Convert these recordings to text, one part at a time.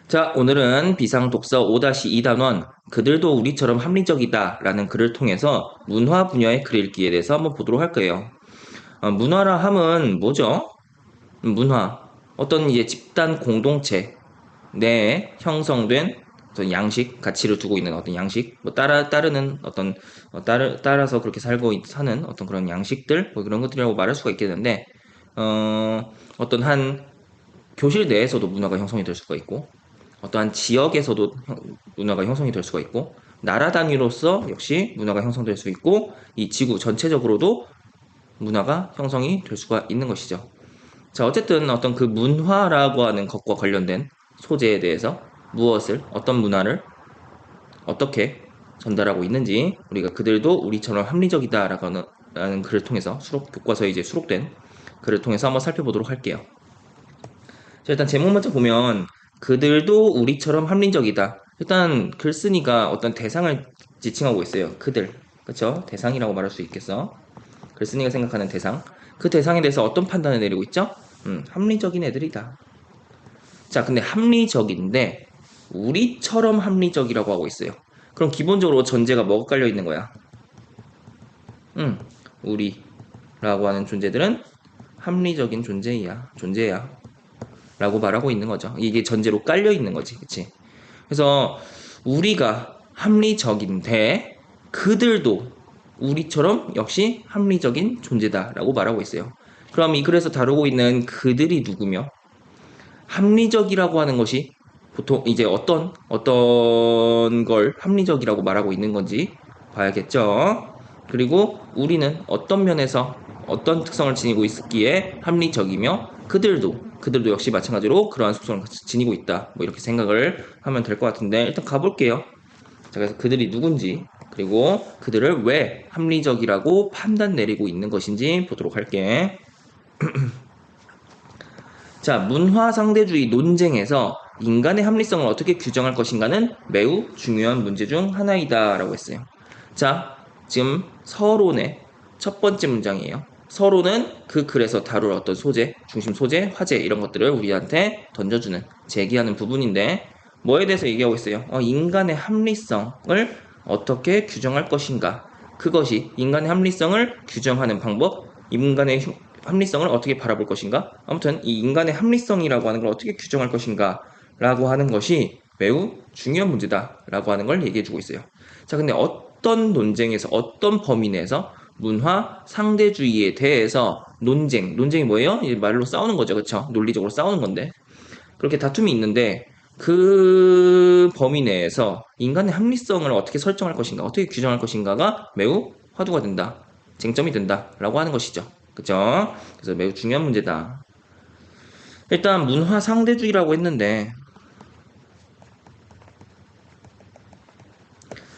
자, 오늘은 비상독서 5-2단원 그들도 우리처럼 합리적이다 라는 글을 통해서 문화 분야의 글 읽기에 대해서 한번 보도록 할 거예요. 문화라 함은 뭐죠? 문화. 어떤 이제 집단 공동체 내에 형성된 어떤 양식, 가치를 두고 있는 어떤 양식, 뭐 따르는 어떤, 따라서 그렇게 사는 어떤 그런 양식들, 뭐 그런 것들이라고 말할 수가 있겠는데, 어떤 한 교실 내에서도 문화가 형성이 될 수가 있고, 어떠한 지역에서도 문화가 형성이 될 수가 있고, 나라 단위로서 역시 문화가 형성될 수 있고, 이 지구 전체적으로도 문화가 형성이 될 수가 있는 것이죠. 자, 어쨌든 어떤 그 문화라고 하는 것과 관련된 소재에 대해서 무엇을, 어떤 문화를 어떻게 전달하고 있는지, 우리가 그들도 우리처럼 합리적이다라고 하는 글을 통해서 교과서에 이제 수록된 글을 통해서 한번 살펴보도록 할게요. 자, 일단 제목 먼저 보면 그들도 우리처럼 합리적이다. 일단 글쓴이가 어떤 대상을 지칭하고 있어요. 그들. 그쵸? 대상이라고 말할 수 있겠어. 글쓴이가 생각하는 대상. 그 대상에 대해서 어떤 판단을 내리고 있죠? 합리적인 애들이다. 자, 근데 합리적인데 우리처럼 합리적이라고 하고 있어요. 그럼 기본적으로 전제가 뭐가 깔려 있는 거야? 우리라고 하는 존재들은 합리적인 존재야. 라고 말하고 있는 거죠. 이게 전제로 깔려 있는 거지. 그치? 그래서 우리가 합리적인데 그들도 우리처럼 역시 합리적인 존재다라고 말하고 있어요. 그럼 이 글에서 다루고 있는 그들이 누구며 합리적이라고 하는 것이 보통 이제 어떤 걸 합리적이라고 말하고 있는 건지 봐야겠죠. 그리고 우리는 어떤 면에서 어떤 특성을 지니고 있기에 합리적이며 그들도 역시 마찬가지로 그러한 속성을 지니고 있다. 뭐 이렇게 생각을 하면 될 것 같은데 일단 가볼게요. 자, 그래서 그들이 누군지 그리고 그들을 왜 합리적이라고 판단 내리고 있는 것인지 보도록 할게. 자, 문화 상대주의 논쟁에서 인간의 합리성을 어떻게 규정할 것인가는 매우 중요한 문제 중 하나이다 라고 했어요. 자, 지금 서론의 첫 번째 문장이에요. 서론은 그 글에서 다룰 어떤 소재, 중심 소재, 화제 이런 것들을 우리한테 던져주는, 제기하는 부분인데 뭐에 대해서 얘기하고 있어요? 인간의 합리성을 어떻게 규정할 것인가? 그것이 인간의 합리성을 규정하는 방법, 인간의 합리성을 어떻게 바라볼 것인가? 아무튼 이 인간의 합리성이라고 하는 걸 어떻게 규정할 것인가? 라고 하는 것이 매우 중요한 문제다 라고 하는 걸 얘기해주고 있어요. 자, 근데 어떤 논쟁에서 어떤 범위 내에서 문화 상대주의에 대해서 논쟁이 뭐예요? 말로 싸우는 거죠. 그쵸? 논리적으로 싸우는 건데 그렇게 다툼이 있는데 그 범위 내에서 인간의 합리성을 어떻게 설정할 것인가, 어떻게 규정할 것인가가 매우 화두가 된다, 쟁점이 된다라고 하는 것이죠. 그죠? 그래서 매우 중요한 문제다. 일단 문화 상대주의라고 했는데,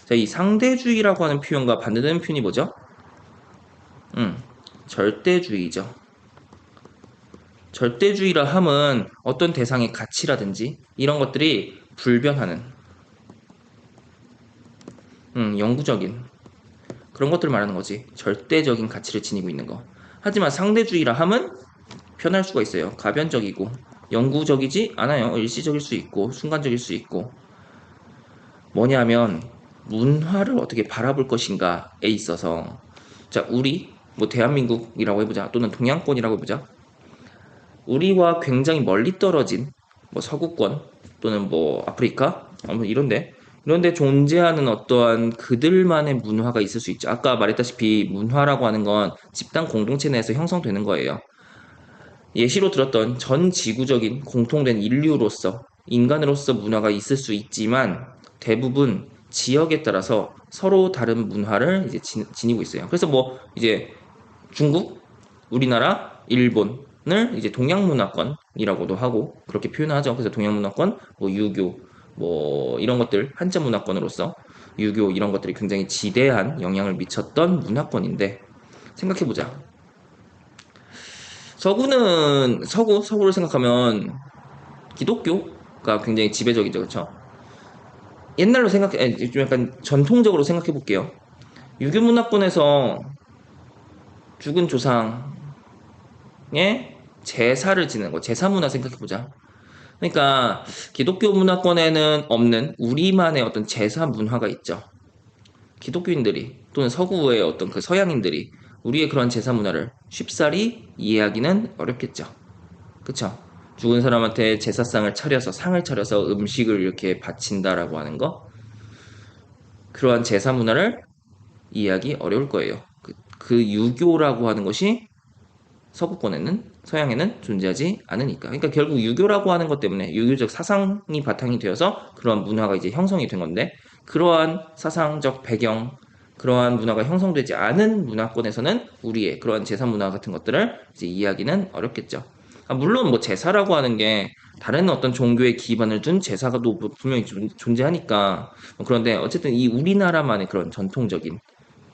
자, 이 상대주의라고 하는 표현과 반대되는 표현이 뭐죠? 절대주의죠. 절대주의라 함은 어떤 대상의 가치라든지 이런 것들이 불변하는, 영구적인 그런 것들을 말하는 거지. 절대적인 가치를 지니고 있는 거. 하지만 상대주의라 함은 변할 수가 있어요. 가변적이고 영구적이지 않아요. 일시적일 수 있고 순간적일 수 있고 뭐냐면 문화를 어떻게 바라볼 것인가에 있어서 자 우리 뭐 대한민국이라고 해보자 또는 동양권이라고 해보자 우리와 굉장히 멀리 떨어진 뭐 서구권 또는 뭐 아프리카 뭐 이런데 존재하는 어떠한 그들만의 문화가 있을 수 있죠. 아까 말했다시피 문화라고 하는 건 집단 공동체 내에서 형성되는 거예요. 예시로 들었던 전 지구적인 공통된 인류로서 인간으로서 문화가 있을 수 있지만 대부분 지역에 따라서 서로 다른 문화를 이제 지니고 있어요. 그래서 뭐 이제 중국, 우리나라, 일본을 이제 동양문화권이라고도 하고 그렇게 표현하죠. 그래서 동양문화권, 뭐 유교, 뭐 이런 것들 한자 문화권으로서 유교 이런 것들이 굉장히 지대한 영향을 미쳤던 문화권인데 생각해보자. 서구를 생각하면 기독교가 굉장히 지배적이죠, 그렇죠? 옛날로 좀 약간 전통적으로 생각해 볼게요. 유교 문화권에서 죽은 조상의 제사를 지내는 거, 제사 문화 생각해 보자. 그러니까 기독교 문화권에는 없는 우리만의 어떤 제사 문화가 있죠. 기독교인들이 또는 서구의 어떤 그 서양인들이 우리의 그런 제사 문화를 쉽사리 이해하기는 어렵겠죠. 그쵸? 죽은 사람한테 제사상을 차려서 상을 차려서 음식을 이렇게 바친다라고 하는 거, 그러한 제사 문화를 이해하기 어려울 거예요. 그 유교라고 하는 것이 서구권에는, 서양에는 존재하지 않으니까. 그러니까 결국 유교라고 하는 것 때문에 유교적 사상이 바탕이 되어서 그러한 문화가 이제 형성이 된 건데, 그러한 사상적 배경, 그러한 문화가 형성되지 않은 문화권에서는 우리의 그러한 제사 문화 같은 것들을 이제 이해하기는 어렵겠죠. 물론 뭐 제사라고 하는 게 다른 어떤 종교에 기반을 둔 제사가 또 분명히 존재하니까. 그런데 어쨌든 이 우리나라만의 그런 전통적인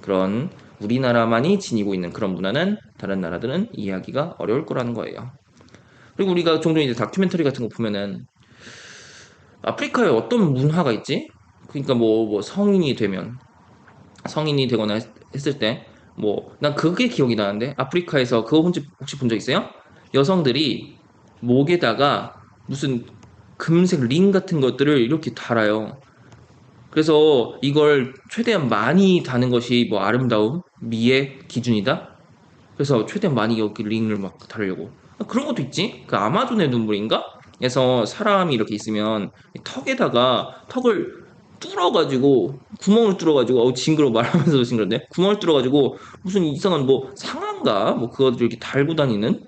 그런 우리나라만이 지니고 있는 그런 문화는 다른 나라들은 이해하기가 어려울 거라는 거예요. 그리고 우리가 종종 이제 다큐멘터리 같은 거 보면은 아프리카에 어떤 문화가 있지? 그러니까 뭐 성인이 되면, 성인이 되거나 했을 때, 난 그게 기억이 나는데, 아프리카에서 그거 혹시 본 적 있어요? 여성들이 목에다가 무슨 금색 링 같은 것들을 이렇게 달아요. 그래서 이걸 최대한 많이 다는 것이 뭐 아름다움, 미의 기준이다? 그래서 최대한 많이 여기 링을 막 달려고. 그런 것도 있지? 그 아마존의 눈물인가? 에서 사람이 이렇게 있으면 턱에다가 턱을 뚫어가지고 구멍을 뚫어가지고 징그러 말하면서도 징그런데 구멍을 뚫어가지고 무슨 이상한 뭐 상한가 뭐 그거를 이렇게 달고 다니는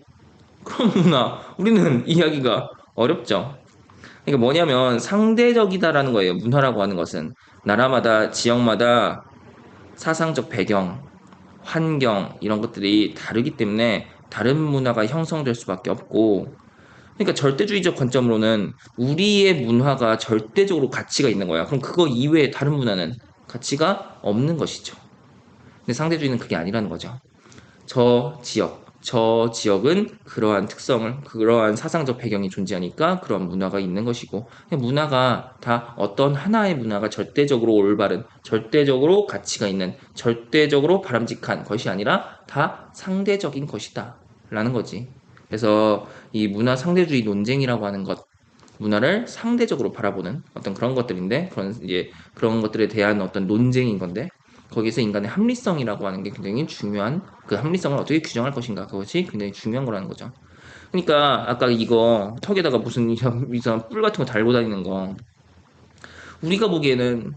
그런 문화 우리는 이해하기가 어렵죠. 그러니까 뭐냐면 상대적이다라는 거예요. 문화라고 하는 것은 나라마다 지역마다 사상적 배경, 환경 이런 것들이 다르기 때문에 다른 문화가 형성될 수밖에 없고, 그러니까 절대주의적 관점으로는 우리의 문화가 절대적으로 가치가 있는 거야. 그럼 그거 이외에 다른 문화는 가치가 없는 것이죠. 근데 상대주의는 그게 아니라는 거죠. 저 지역은 그러한 특성을, 그러한 사상적 배경이 존재하니까 그러한 문화가 있는 것이고, 문화가 다 어떤 하나의 문화가 절대적으로 올바른, 절대적으로 가치가 있는, 절대적으로 바람직한 것이 아니라 다 상대적인 것이다. 라는 거지. 그래서 이 문화 상대주의 논쟁이라고 하는 것, 문화를 상대적으로 바라보는 어떤 그런 것들인데, 그런 것들에 대한 어떤 논쟁인 건데, 거기서 인간의 합리성이라고 하는 게 굉장히 중요한, 그 합리성을 어떻게 규정할 것인가, 그것이 굉장히 중요한 거라는 거죠. 그러니까 아까 이거 턱에다가 무슨 이상한 뿔 같은 거 달고 다니는 거, 우리가 보기에는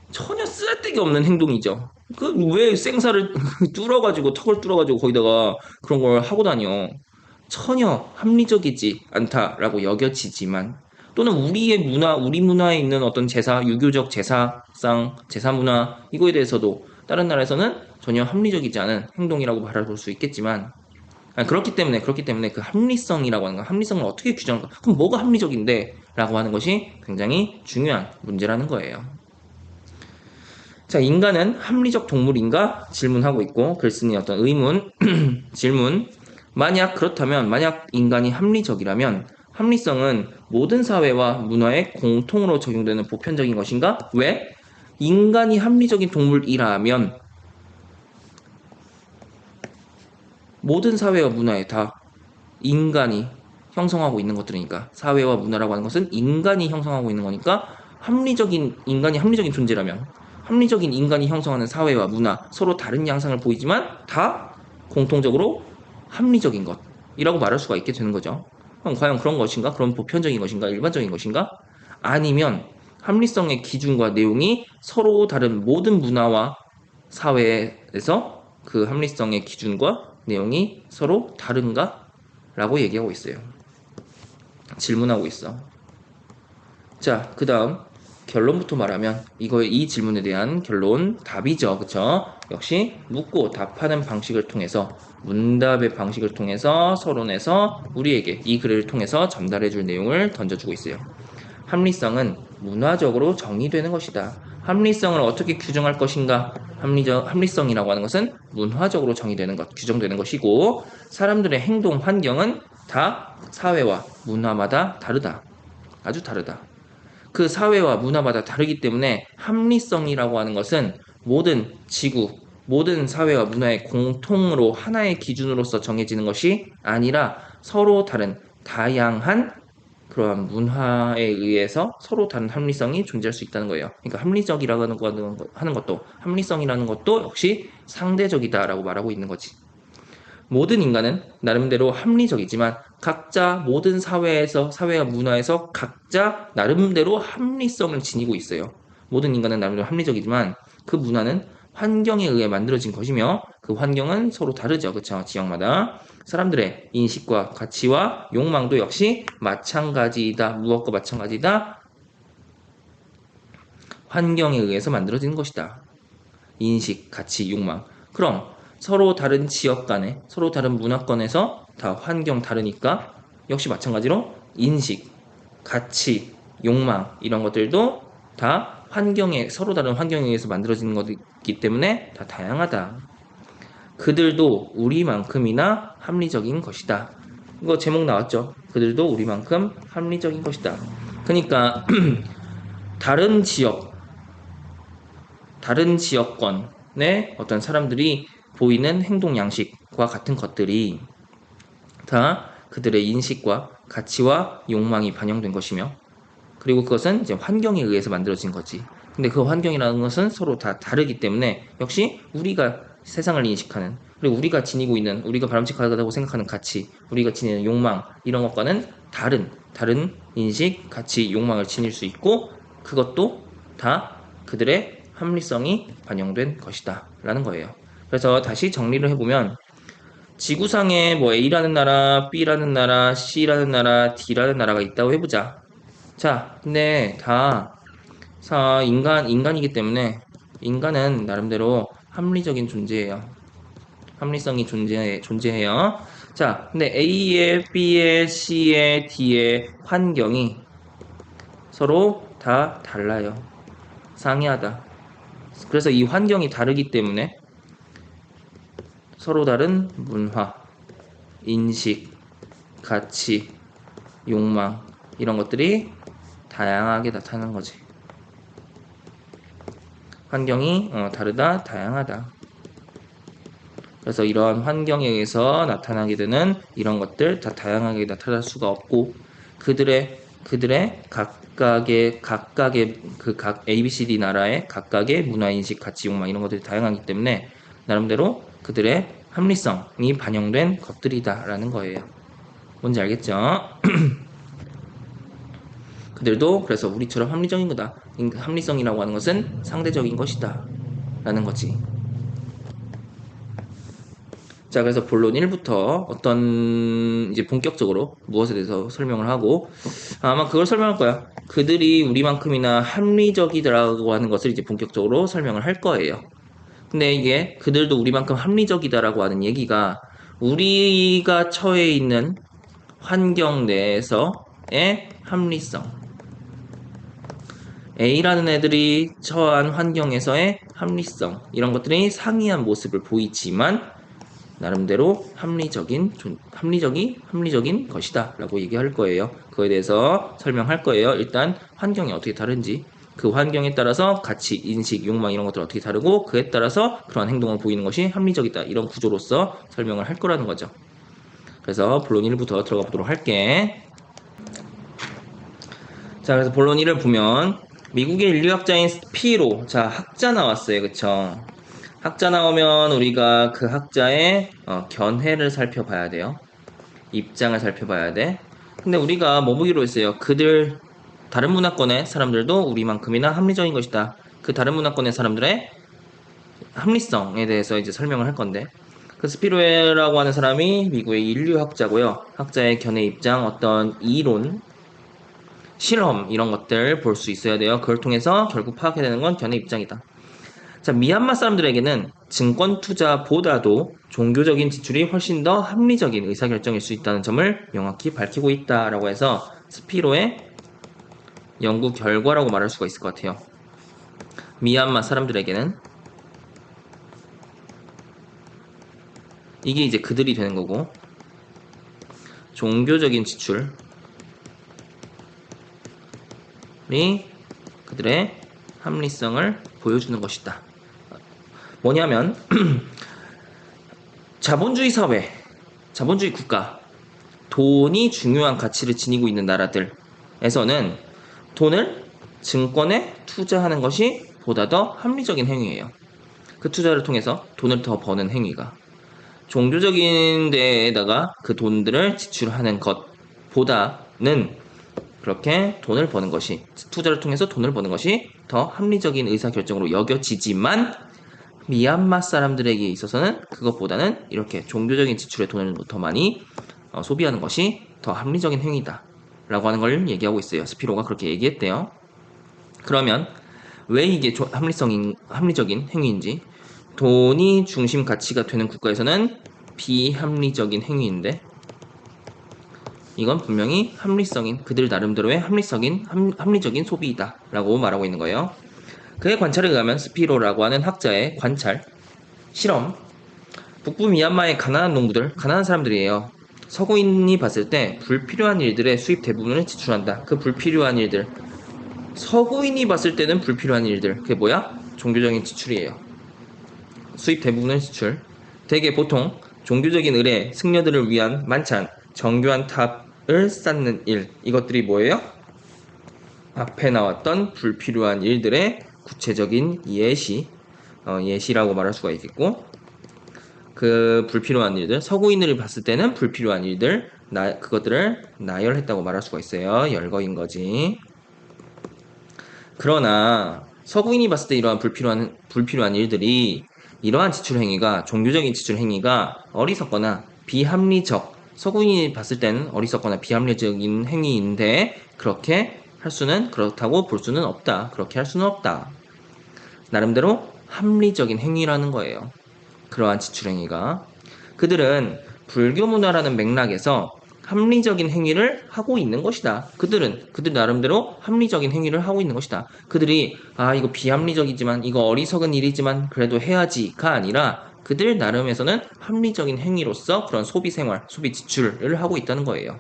전혀 쓰잘데기 없는 행동이죠. 그 왜 생사를 뚫어가지고 턱을 뚫어가지고 거기다가 그런 걸 하고 다녀. 전혀 합리적이지 않다라고 여겨지지만, 또는 우리의 문화, 우리 문화에 있는 어떤 제사, 유교적 제사상, 제사 문화 이거에 대해서도 다른 나라에서는 전혀 합리적이지 않은 행동이라고 바라볼 수 있겠지만, 그렇기 때문에 그 합리성이라고 하는 거, 합리성을 어떻게 규정할까? 그럼 뭐가 합리적인데? 라고 하는 것이 굉장히 중요한 문제라는 거예요. 자, 인간은 합리적 동물인가? 질문하고 있고, 글쓴이 어떤 의문, 질문. 만약 인간이 합리적이라면, 합리성은 모든 사회와 문화에 공통으로 적용되는 보편적인 것인가? 왜? 인간이 합리적인 동물이라면, 모든 사회와 문화에 다 인간이 형성하고 있는 것들이니까, 사회와 문화라고 하는 것은 인간이 형성하고 있는 거니까, 인간이 합리적인 존재라면, 합리적인 인간이 형성하는 사회와 문화, 서로 다른 양상을 보이지만 다 공통적으로 합리적인 것이라고 말할 수가 있게 되는 거죠. 그럼 과연 그런 것인가? 그런 보편적인 것인가? 일반적인 것인가? 아니면 합리성의 기준과 내용이 서로 다른 모든 문화와 사회에서 그 합리성의 기준과 내용이 서로 다른가? 라고 얘기하고 있어요. 질문하고 있어. 자, 그 다음 결론부터 말하면 이 질문에 대한 결론 답이죠. 그쵸? 역시 묻고 답하는 방식을 통해서, 문답의 방식을 통해서 서론에서 우리에게 이 글을 통해서 전달해 줄 내용을 던져주고 있어요. 합리성은 문화적으로 정의되는 것이다. 합리성을 어떻게 규정할 것인가? 합리성이라고 하는 것은 문화적으로 정의되는 것, 규정되는 것이고, 사람들의 행동 환경은 다 사회와 문화마다 다르다. 아주 다르다. 그 사회와 문화마다 다르기 때문에 합리성이라고 하는 것은 모든 지구, 모든 사회와 문화의 공통으로 하나의 기준으로서 정해지는 것이 아니라 서로 다른 다양한 그러한 문화에 의해서 서로 다른 합리성이 존재할 수 있다는 거예요. 그러니까 합리적이라는 하는 것도 합리성이라는 것도 역시 상대적이다라고 말하고 있는 거지. 모든 인간은 나름대로 합리적이지만 각자 모든 사회와 문화에서 각자 나름대로 합리성을 지니고 있어요. 모든 인간은 나름대로 합리적이지만 그 문화는 환경에 의해 만들어진 것이며 그 환경은 서로 다르죠. 그렇죠? 지역마다 사람들의 인식과 가치와 욕망도 역시 마찬가지이다. 무엇과 마찬가지다. 환경에 의해서 만들어진 것이다. 인식, 가치, 욕망. 그럼 서로 다른 지역 간에, 서로 다른 문화권에서 다 환경 다르니까 역시 마찬가지로 인식, 가치, 욕망 이런 것들도 다 서로 다른 환경에 의해서 만들어지는 것이기 때문에 다 다양하다. 그들도 우리만큼이나 합리적인 것이다. 이거 제목 나왔죠? 그들도 우리만큼 합리적인 것이다. 그러니까 다른 지역, 다른 지역권의 어떤 사람들이 보이는 행동 양식과 같은 것들이 다 그들의 인식과 가치와 욕망이 반영된 것이며, 그리고 그것은 이제 환경에 의해서 만들어진 거지. 근데 그 환경이라는 것은 서로 다 다르기 때문에 역시 우리가 세상을 인식하는, 그리고 우리가 지니고 있는, 우리가 바람직하다고 생각하는 가치, 우리가 지니는 욕망 이런 것과는 다른 인식, 가치, 욕망을 지닐 수 있고, 그것도 다 그들의 합리성이 반영된 것이다 라는 거예요. 그래서 다시 정리를 해보면 지구상에 뭐 A라는 나라, B라는 나라, C라는 나라, D라는 나라가 있다고 해보자. 자, 근데 인간이기 때문에 인간은 나름대로 합리적인 존재예요. 합리성이 존재해요. 자, 근데 A의, B의, C의, D의 환경이 서로 다 달라요. 상이하다. 그래서 이 환경이 다르기 때문에 서로 다른 문화, 인식, 가치, 욕망 이런 것들이 다양하게 나타나는 거지. 환경이 다르다, 다양하다. 그래서 이러한 환경에 의해서 나타나게 되는 이런 것들 다 다양하게 나타날 수가 없고, 그들의 각각의 그 각 ABCD 나라의 각각의 문화인식, 가치, 욕망 이런 것들이 다양하기 때문에 나름대로 그들의 합리성이 반영된 것들이다라는 거예요. 뭔지 알겠죠? 그들도 그래서 우리처럼 합리적인 거다. 합리성이라고 하는 것은 상대적인 것이다 라는 거지. 자, 그래서 본론 1부터 이제 본격적으로 무엇에 대해서 설명을 하고, 아마 그걸 설명할 거야. 그들이 우리만큼이나 합리적이다라고 하는 것을 이제 본격적으로 설명을 할 거예요. 근데 이게 그들도 우리만큼 합리적이다라고 하는 얘기가 우리가 처해 있는 환경 내에서의 합리성, A라는 애들이 처한 환경에서의 합리성, 이런 것들이 상이한 모습을 보이지만 나름대로 합리적인 것이다 라고 얘기할 거예요. 그거에 대해서 설명할 거예요. 일단 환경이 어떻게 다른지, 그 환경에 따라서 가치, 인식, 욕망 이런 것들 어떻게 다르고, 그에 따라서 그런 행동을 보이는 것이 합리적이다, 이런 구조로서 설명을 할 거라는 거죠. 그래서 본론 1부터 들어가 보도록 할게. 자, 그래서 본론 1을 보면 미국의 인류학자인 스피로, 자, 학자 나왔어요. 그쵸? 학자 나오면 우리가 그 학자의 견해를 살펴봐야 돼요. 입장을 살펴봐야 돼. 근데 우리가 뭐 보기로 했어요? 다른 문화권의 사람들도 우리만큼이나 합리적인 것이다. 그 다른 문화권의 사람들의 합리성에 대해서 이제 설명을 할 건데, 그 스피로에라고 하는 사람이 미국의 인류학자고요. 학자의 견해 입장, 어떤 이론, 실험 이런 것들 볼 수 있어야 돼요. 그걸 통해서 결국 파악해야 되는 건 견해 입장이다. 자, 미얀마 사람들에게는 증권 투자보다도 종교적인 지출이 훨씬 더 합리적인 의사결정일 수 있다는 점을 명확히 밝히고 있다라고 해서 스피로의 연구 결과라고 말할 수가 있을 것 같아요. 미얀마 사람들에게는, 이게 이제 그들이 되는 거고, 종교적인 지출이 그들의 합리성을 보여주는 것이다. 뭐냐면 자본주의 사회, 자본주의 국가, 돈이 중요한 가치를 지니고 있는 나라들, 에서는 돈을 증권에 투자하는 것이 보다 더 합리적인 행위예요. 그 투자를 통해서 돈을 더 버는 행위가. 종교적인 데에다가 그 돈들을 지출하는 것보다는 그렇게 돈을 버는 것이, 투자를 통해서 돈을 버는 것이 더 합리적인 의사결정으로 여겨지지만 미얀마 사람들에게 있어서는 그것보다는 이렇게 종교적인 지출에 돈을 더 많이 소비하는 것이 더 합리적인 행위다 라고 하는 걸 얘기하고 있어요. 스피로가 그렇게 얘기했대요. 그러면 왜 이게 합리적인 행위인지, 돈이 중심 가치가 되는 국가에서는 비합리적인 행위인데 이건 분명히 그들 나름대로의 합리적인 소비이다 라고 말하고 있는 거예요. 그의 관찰에 의하면 스피로라고 하는 학자의 관찰, 실험, 북부 미얀마의 가난한 농부들, 가난한 사람들이에요. 서구인이 봤을 때 불필요한 일들의 수입 대부분을 지출한다. 그 불필요한 일들, 서구인이 봤을 때는 불필요한 일들, 그게 뭐야? 종교적인 지출이에요. 수입 대부분을 지출. 대개 보통 종교적인 의례, 승려들을 위한 만찬, 정교한 탑을 쌓는 일, 이것들이 뭐예요? 앞에 나왔던 불필요한 일들의 구체적인 예시라고 말할 수가 있겠고, 그 불필요한 일들, 서구인을 봤을 때는 불필요한 일들, 그것들을 나열했다고 말할 수가 있어요. 열거인 거지. 그러나 서구인이 봤을 때 이러한 불필요한 일들이, 이러한 지출 행위가, 종교적인 지출 행위가 어리석거나 비합리적, 서구인이 봤을 때는 어리석거나 비합리적인 행위인데 그렇다고 볼 수는 없다. 그렇게 할 수는 없다. 나름대로 합리적인 행위라는 거예요. 그러한 지출 행위가. 그들은 불교 문화라는 맥락에서 합리적인 행위를 하고 있는 것이다. 그들 나름대로 합리적인 행위를 하고 있는 것이다. 그들이 이거 비합리적이지만, 이거 어리석은 일이지만 그래도 해야지가 아니라 그들 나름에서는 합리적인 행위로서 그런 소비 지출을 하고 있다는 거예요.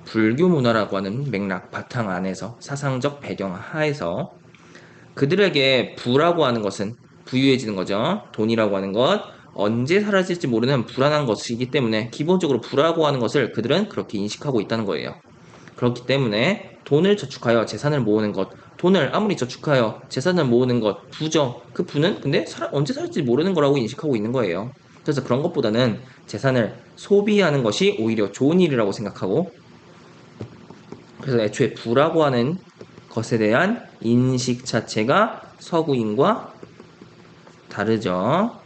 불교 문화라고 하는 맥락 바탕 안에서, 사상적 배경 하에서 그들에게 부라고 하는 것은 부유해지는 거죠. 돈이라고 하는 것, 언제 사라질지 모르는 불안한 것이기 때문에 기본적으로 부라고 하는 것을 그들은 그렇게 인식하고 있다는 거예요. 그렇기 때문에 돈을 저축하여 재산을 모으는 것, 돈을 아무리 저축하여 재산을 모으는 것, 부죠. 그 부는 근데 언제 사라질지 모르는 거라고 인식하고 있는 거예요. 그래서 그런 것보다는 재산을 소비하는 것이 오히려 좋은 일이라고 생각하고, 그래서 애초에 부라고 하는 것에 대한 인식 자체가 서구인과 다르죠.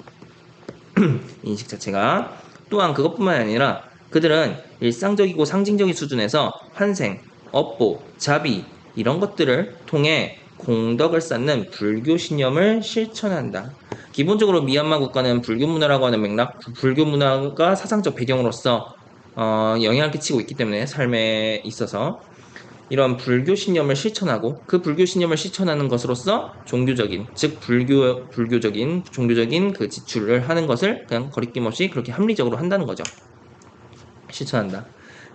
인식 자체가. 또한 그것뿐만 아니라 그들은 일상적이고 상징적인 수준에서 환생, 업보, 자비 이런 것들을 통해 공덕을 쌓는 불교 신념을 실천한다. 기본적으로 미얀마 국가는 불교 문화라고 하는 맥락, 불교 문화가 사상적 배경으로서 영향을 끼치고 있기 때문에 삶에 있어서 이런 불교 신념을 실천하고, 그 불교 신념을 실천하는 것으로서 종교적인, 즉 종교적인 그 지출을 하는 것을 그냥 거리낌 없이 그렇게 합리적으로 한다는 거죠. 실천한다.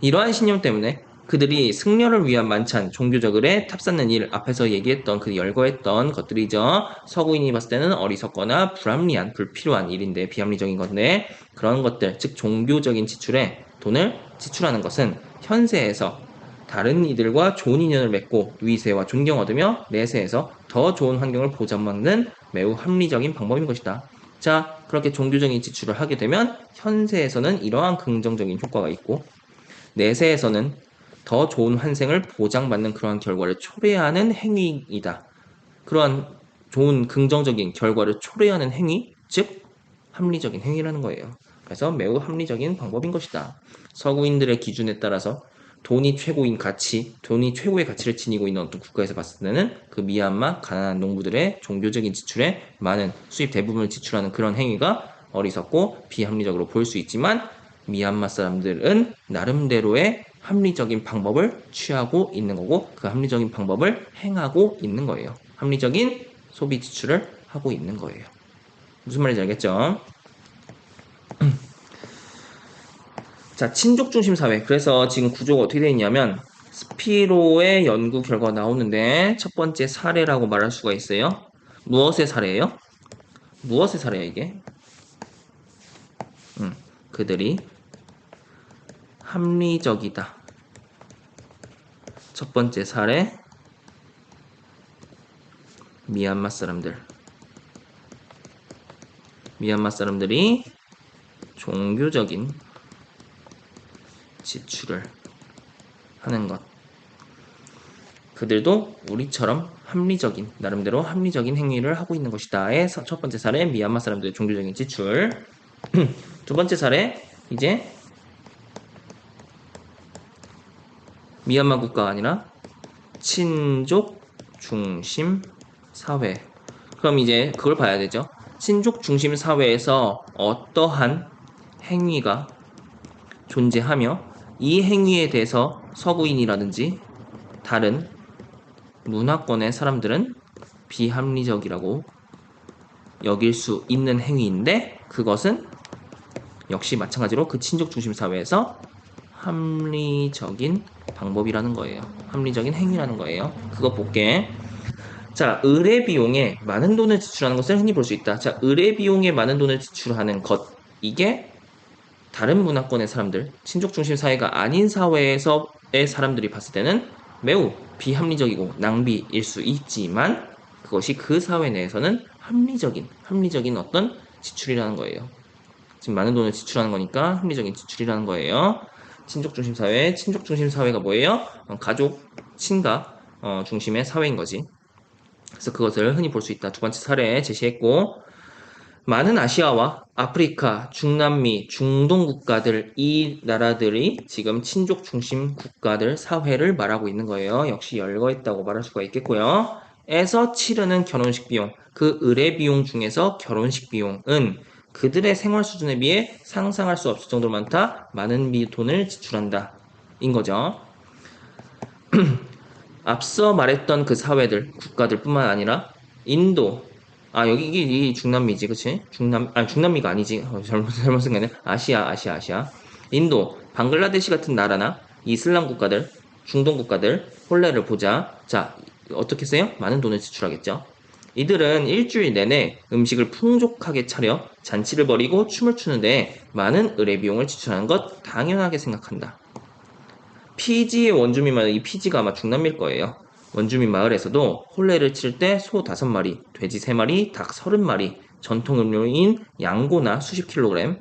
이러한 신념 때문에 그들이 승려를 위한 만찬, 종교적 의례, 탑쌓는 일, 앞에서 얘기했던 그 열거했던 것들이죠. 서구인이 봤을 때는 어리석거나 불합리한, 불필요한 일인데, 비합리적인 건데, 그런 것들, 즉 종교적인 지출에 돈을 지출하는 것은 현세에서 다른 이들과 좋은 인연을 맺고 위세와 존경 얻으며 내세에서 더 좋은 환경을 보장받는 매우 합리적인 방법인 것이다. 자, 그렇게 종교적인 지출을 하게 되면 현세에서는 이러한 긍정적인 효과가 있고, 내세에서는 더 좋은 환생을 보장받는 그러한 결과를 초래하는 행위이다. 그러한 좋은 긍정적인 결과를 초래하는 행위, 즉 합리적인 행위라는 거예요. 그래서 매우 합리적인 방법인 것이다. 서구인들의 기준에 따라서 돈이 최고의 가치를 지니고 있는 어떤 국가에서 봤을 때는 그 미얀마 가난한 농부들의 종교적인 지출에 많은 수입 대부분을 지출하는 그런 행위가 어리석고 비합리적으로 보일 수 있지만, 미얀마 사람들은 나름대로의 합리적인 방법을 취하고 있는 거고, 그 합리적인 방법을 행하고 있는 거예요. 합리적인 소비 지출을 하고 있는 거예요. 무슨 말인지 알겠죠? 자, 친족 중심 사회. 그래서 지금 구조가 어떻게 되어 있냐면, 스피로의 연구 결과가 나오는데 첫 번째 사례라고 말할 수가 있어요. 무엇의 사례예요? 무엇의 사례야 이게? 그들이 합리적이다. 첫 번째 사례, 미얀마 사람들. 미얀마 사람들이 종교적인 지출을 하는 것. 그들도 우리처럼 합리적인, 나름대로 합리적인 행위를 하고 있는 것이다의 첫 번째 사례, 미얀마 사람들의 종교적인 지출. 두 번째 사례, 이제 미얀마 국가가 아니라 친족 중심 사회. 그럼 이제 그걸 봐야 되죠. 친족 중심 사회에서 어떠한 행위가 존재하며 이 행위에 대해서 서구인이라든지 다른 문화권의 사람들은 비합리적이라고 여길 수 있는 행위인데 그것은 역시 마찬가지로 그 친족 중심 사회에서 합리적인 방법이라는 거예요. 합리적인 행위라는 거예요. 그거 볼게. 자, 의뢰 비용에 많은 돈을 지출하는 것을 흔히 볼 수 있다. 자, 의뢰 비용에 많은 돈을 지출하는 것. 이게 다른 문화권의 사람들, 친족 중심 사회가 아닌 사회에서의 사람들이 봤을 때는 매우 비합리적이고 낭비일 수 있지만 그것이 그 사회 내에서는 합리적인 어떤 지출이라는 거예요. 지금 많은 돈을 지출하는 거니까 합리적인 지출이라는 거예요. 친족 중심 사회, 친족 중심 사회가 뭐예요? 가족, 친가 중심의 사회인 거지. 그래서 그것을 흔히 볼 수 있다. 두 번째 사례 제시했고, 많은 아시아와 아프리카, 중남미, 중동 국가들, 이 나라들이 지금 친족 중심 국가들 사회를 말하고 있는 거예요. 역시 열거했다고 말할 수가 있겠고요. 에서 치르는 결혼식 비용, 그 의뢰 비용 중에서 결혼식 비용은 그들의 생활 수준에 비해 상상할 수 없을 정도로 많은 돈을 지출한다. 인 거죠. 앞서 말했던 그 사회들, 국가들 뿐만 아니라 인도, 여기 이게 중남미지, 그치? 중남미가 아니지. 잘못 생각했네. 아시아. 인도, 방글라데시 같은 나라나 이슬람 국가들, 중동 국가들, 혼례를 보자. 자, 어떻게 써요? 많은 돈을 지출하겠죠. 이들은 일주일 내내 음식을 풍족하게 차려 잔치를 벌이고 춤을 추는데 많은 의뢰 비용을 지출하는 것 당연하게 생각한다. 피지의 원주민 마을, 이 피지가 아마 중남미일 거예요. 원주민 마을에서도 혼례를 칠 때 소 5마리, 돼지 3마리, 닭 30마리, 전통 음료인 양고나 수십 킬로그램,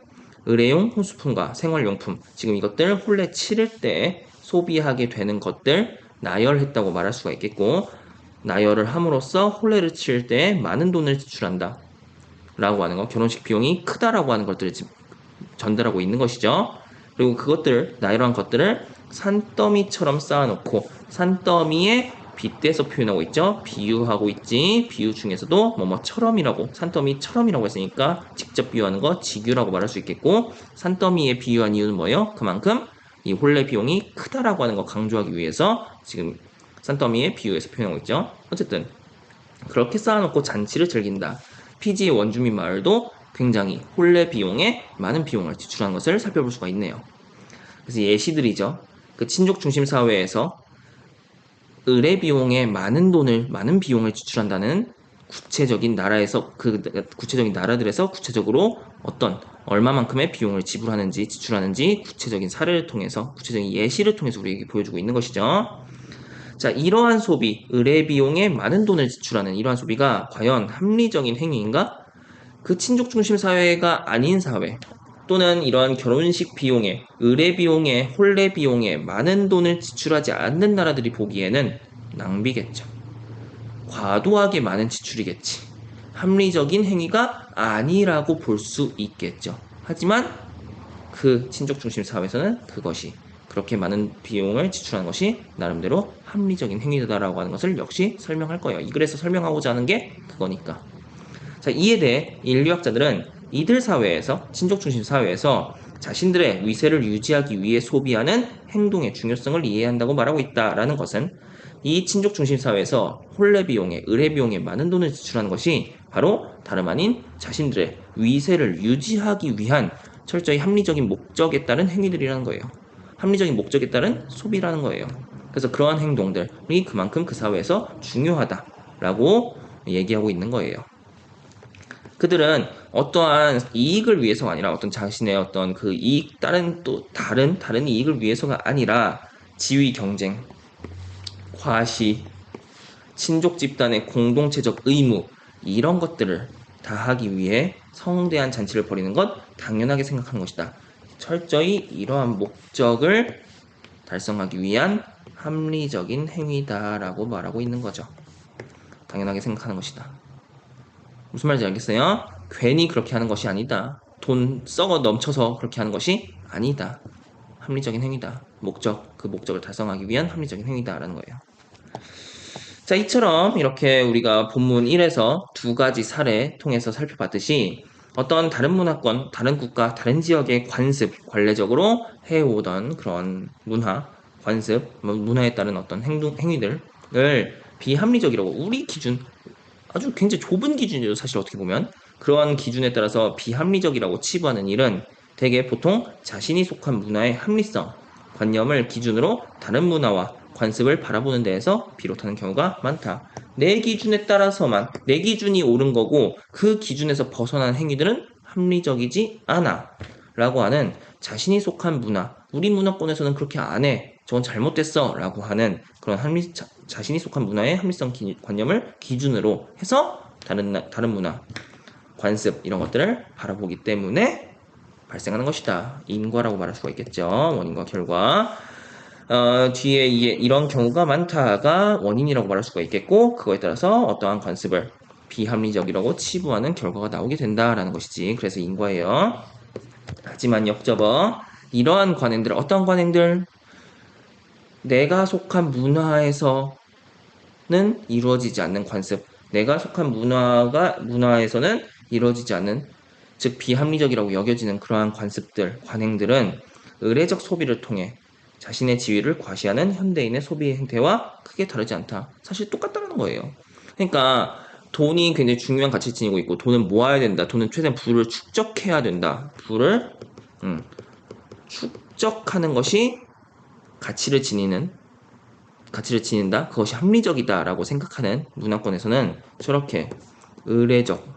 의뢰용 호수품과 생활용품, 지금 이것들 혼례 치를 때 소비하게 되는 것들 나열했다고 말할 수가 있겠고, 나열을 함으로써 혼례를 칠 때 많은 돈을 지출한다 라고 하는 거, 결혼식 비용이 크다라고 하는 것들을 전달하고 있는 것이죠. 그리고 그것들, 나열한 것들을 산더미처럼 쌓아놓고 산더미에 빗대서 표현하고 있죠. 비유하고 있지. 비유 중에서도 뭐뭐처럼이라고, 산더미처럼이라고 했으니까 직접 비유하는 거 직유라고 말할 수 있겠고, 산더미에 비유한 이유는 뭐예요? 그만큼 이 혼례 비용이 크다라고 하는 거 강조하기 위해서 지금 산더미에 비유해서 표현하고 있죠. 어쨌든 그렇게 쌓아놓고 잔치를 즐긴다. 피지의 원주민 마을도 굉장히 혼례 비용에 많은 비용을 지출한 것을 살펴볼 수가 있네요. 그래서 예시들이죠. 그 친족 중심 사회에서 의뢰 비용에 많은 비용을 지출한다는 구체적인 나라들에서 구체적으로 얼마만큼의 비용을 지출하는지 구체적인 사례를 통해서, 구체적인 예시를 통해서 우리에게 보여주고 있는 것이죠. 자, 이러한 소비, 의뢰 비용에 많은 돈을 지출하는 이러한 소비가 과연 합리적인 행위인가? 그 친족 중심 사회가 아닌 사회, 또는 이러한 결혼식 비용에, 의뢰 비용에, 혼례 비용에 많은 돈을 지출하지 않는 나라들이 보기에는 낭비겠죠. 과도하게 많은 지출이겠지. 합리적인 행위가 아니라고 볼 수 있겠죠. 하지만 그 친족 중심 사회에서는 그것이 그렇게 많은 비용을 지출하는 것이 나름대로 합리적인 행위다라고 하는 것을 역시 설명할 거예요. 이 글에서 설명하고자 하는 게 그거니까. 자, 이에 대해 인류학자들은 이들 사회에서, 친족 중심 사회에서 자신들의 위세를 유지하기 위해 소비하는 행동의 중요성을 이해한다고 말하고 있다라는 것은 이 친족 중심 사회에서 혼례 비용에, 의례 비용에 많은 돈을 지출하는 것이 바로 다름 아닌 자신들의 위세를 유지하기 위한 철저히 합리적인 목적에 따른 행위들이라는 거예요. 합리적인 목적에 따른 소비라는 거예요. 그래서 그러한 행동들이 그만큼 그 사회에서 중요하다라고 얘기하고 있는 거예요. 그들은 어떠한 이익을 위해서가 아니라 어떤 자신의 어떤 그 이익, 다른 이익을 위해서가 아니라 지위 경쟁, 과시, 친족 집단의 공동체적 의무 이런 것들을 다 하기 위해 성대한 잔치를 벌이는 것 당연하게 생각하는 것이다. 철저히 이러한 목적을 달성하기 위한 합리적인 행위다라고 말하고 있는 거죠. 당연하게 생각하는 것이다. 무슨 말인지 알겠어요? 괜히 그렇게 하는 것이 아니다. 돈 썩어 넘쳐서 그렇게 하는 것이 아니다. 합리적인 행위다. 그 목적을 달성하기 위한 합리적인 행위다라는 거예요. 자, 이처럼 이렇게 우리가 본문 1에서 두 가지 사례 통해서 살펴봤듯이 어떤 다른 문화권, 다른 국가, 다른 지역의 관습, 관례적으로 해오던 그런 문화, 관습, 문화에 따른 어떤 행위들을 비합리적이라고 우리 기준, 아주 굉장히 좁은 기준이죠. 사실 어떻게 보면 그러한 기준에 따라서 비합리적이라고 치부하는 일은 대개 보통 자신이 속한 문화의 합리성, 관념을 기준으로 다른 문화와 관습을 바라보는 데에서 비롯하는 경우가 많다. 내 기준에 따라서만 내 기준이 옳은 거고 그 기준에서 벗어난 행위들은 합리적이지 않아 라고 하는 자신이 속한 문화, 우리 문화권에서는 그렇게 안 해, 저건 잘못됐어 라고 하는 그런 자신이 속한 문화의 합리성 관념을 기준으로 해서 다른 문화, 관습 이런 것들을 바라보기 때문에 발생하는 것이다. 인과라고 말할 수가 있겠죠. 원인과 결과. 뒤에 이런 경우가 많다가 원인이라고 말할 수가 있겠고, 그거에 따라서 어떠한 관습을 비합리적이라고 치부하는 결과가 나오게 된다라는 것이지. 그래서 인과예요. 하지만 역접어 이러한 관행들, 어떤 관행들? 내가 속한 문화에서는 이루어지지 않는 관습, 내가 속한 문화에서는 이루어지지 않는, 즉 비합리적이라고 여겨지는 그러한 관습들, 관행들은 의례적 소비를 통해 자신의 지위를 과시하는 현대인의 소비 행태와 크게 다르지 않다. 사실 똑같다는 거예요. 그러니까 돈이 굉장히 중요한 가치를 지니고 있고, 돈은 모아야 된다. 돈은 최대한 부를 축적해야 된다. 부를 축적하는 것이 가치를 지닌다. 그것이 합리적이다라고 생각하는 문화권에서는 저렇게 의례적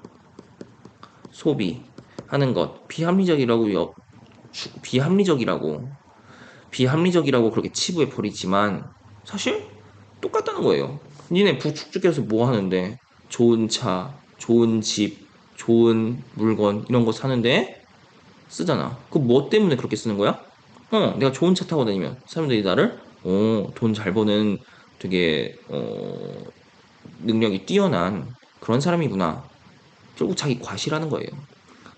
소비하는 것 비합리적이라고 그렇게 치부해 버리지만 사실 똑같다는 거예요. 니네 부축적해서 뭐 하는데 좋은 차, 좋은 집, 좋은 물건 이런 거 사는데 쓰잖아. 그 뭐 때문에 그렇게 쓰는 거야? 내가 좋은 차 타고 다니면 사람들이 나를 돈 잘 버는 되게 능력이 뛰어난 그런 사람이구나. 결국 자기 과시라는 거예요.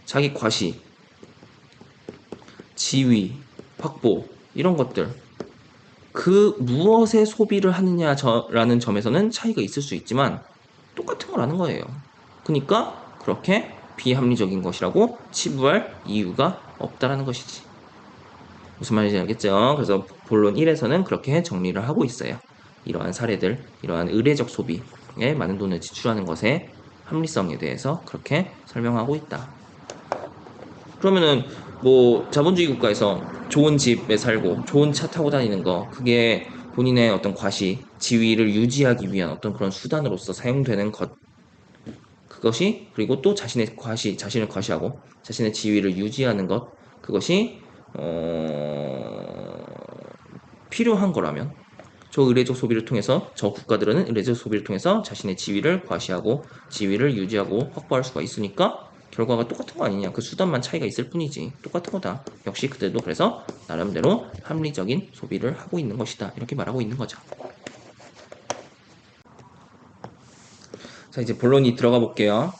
자기 과시, 지위, 확보 이런 것들 그 무엇에 소비를 하느냐라는 점에서는 차이가 있을 수 있지만 똑같은 거라는 거예요. 그러니까 그렇게 비합리적인 것이라고 치부할 이유가 없다라는 것이지. 무슨 말인지 알겠죠? 그래서 본론 1에서는 그렇게 정리를 하고 있어요. 이러한 사례들, 이러한 의례적 소비에 많은 돈을 지출하는 것의 합리성에 대해서 그렇게 설명하고 있다. 그러면은 뭐 자본주의 국가에서 좋은 집에 살고 좋은 차 타고 다니는 거 그게 본인의 어떤 과시, 지위를 유지하기 위한 어떤 그런 수단으로서 사용되는 것 그것이 그리고 또 자신을 과시하고 자신의 지위를 유지하는 것 그것이 필요한 거라면 저 의례적 소비를 통해서 저 국가들은 의례적 소비를 통해서 자신의 지위를 과시하고 지위를 유지하고 확보할 수가 있으니까 결과가 똑같은 거 아니냐. 그 수단만 차이가 있을 뿐이지. 똑같은 거다. 역시 그들도 그래서 나름대로 합리적인 소비를 하고 있는 것이다. 이렇게 말하고 있는 거죠. 자, 이제 본론이 들어가 볼게요.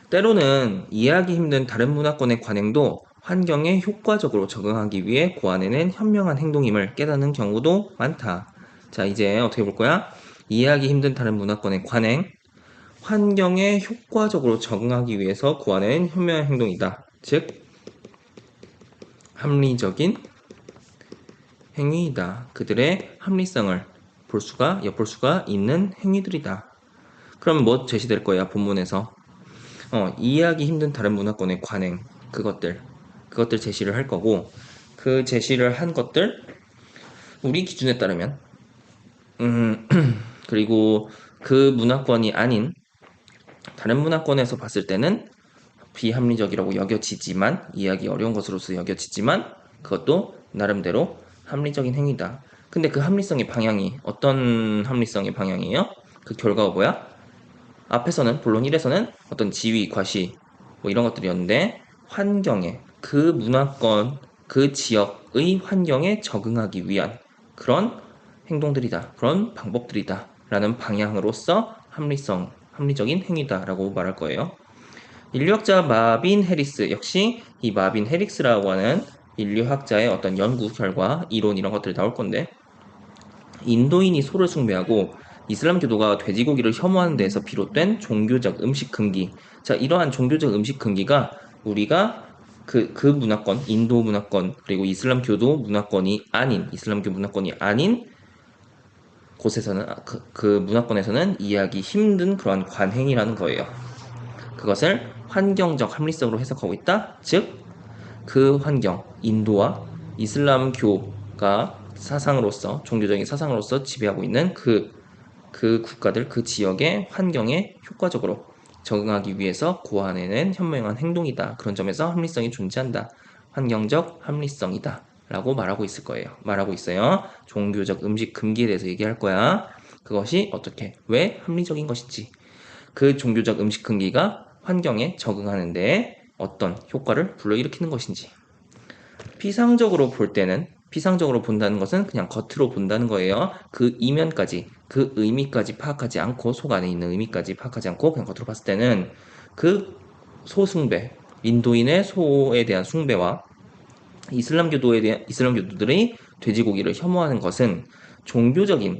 때로는 이해하기 힘든 다른 문화권의 관행도 환경에 효과적으로 적응하기 위해 고안해낸 현명한 행동임을 깨닫는 경우도 많다. 자, 이제 어떻게 볼 거야? 이해하기 힘든 다른 문화권의 관행, 환경에 효과적으로 적응하기 위해서 고안해낸 현명한 행동이다. 즉, 합리적인 행위이다. 그들의 합리성을 엿볼 수가 있는 행위들이다. 그럼 뭐 제시될 거야, 본문에서? 이해하기 힘든 다른 문화권의 관행, 그것들 제시를 할 거고, 그 제시를 한 것들, 우리 기준에 따르면, 그리고 그 문화권이 아닌 다른 문화권에서 봤을 때는 비합리적이라고 여겨지지만, 이해하기 어려운 것으로서 여겨지지만, 그것도 나름대로 합리적인 행위다. 근데 그 합리성의 방향이 어떤 합리성의 방향이에요? 그 결과가 뭐야? 앞에서는 본론 1에서는 어떤 지위, 과시 뭐 이런 것들이었는데 환경에 그 문화권, 그 지역의 환경에 적응하기 위한 그런 행동들이다. 그런 방법들이다. 라는 방향으로서 합리적인 행위다라고 말할 거예요. 인류학자 마빈 해리스 역시 이 마빈 해리스라고 하는 인류학자의 어떤 연구 결과, 이론 이런 것들이 나올 건데 인도인이 소를 숭배하고 이슬람교도가 돼지고기를 혐오하는 데에서 비롯된 종교적 음식 금기. 자, 이러한 종교적 음식 금기가 우리가 그 문화권, 인도 문화권, 그리고 이슬람교도 문화권이 아닌, 이슬람교 문화권이 아닌 곳에서는, 그 문화권에서는 이해하기 힘든 그러한 관행이라는 거예요. 그것을 환경적 합리성으로 해석하고 있다. 즉, 그 환경, 인도와 이슬람교가 사상으로서, 종교적인 사상으로서 지배하고 있는 그 국가들, 그 지역의 환경에 효과적으로 적응하기 위해서 고안해낸 현명한 행동이다. 그런 점에서 합리성이 존재한다. 환경적 합리성이다. 라고 말하고 있을 거예요. 말하고 있어요. 종교적 음식 금기에 대해서 얘기할 거야. 그것이 어떻게, 왜 합리적인 것인지. 그 종교적 음식 금기가 환경에 적응하는데 어떤 효과를 불러일으키는 것인지. 피상적으로 볼 때는 피상적으로 본다는 것은 그냥 겉으로 본다는 거예요. 그 이면까지, 그 의미까지 파악하지 않고 속 안에 있는 의미까지 파악하지 않고 그냥 겉으로 봤을 때는 그 소숭배, 인도인의 소에 대한 숭배와 이슬람교도들의 돼지고기를 혐오하는 것은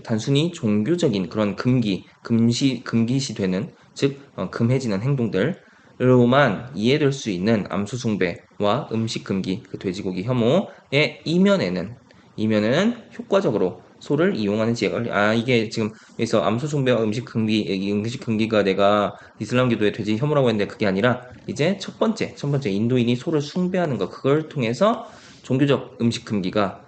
단순히 종교적인 그런 금기시되는, 즉, 금해지는 행동들로만 이해될 수 있는 암수숭배와 음식 금기, 그 돼지고기 혐오의 이면에는 효과적으로 소를 이용하는 지혜가, 이게 지금 여기서 암수숭배와 음식 금기가 내가 이슬람교도의 돼지 혐오라고 했는데 그게 아니라 이제 첫 번째 인도인이 소를 숭배하는 것, 그걸 통해서 종교적 음식 금기가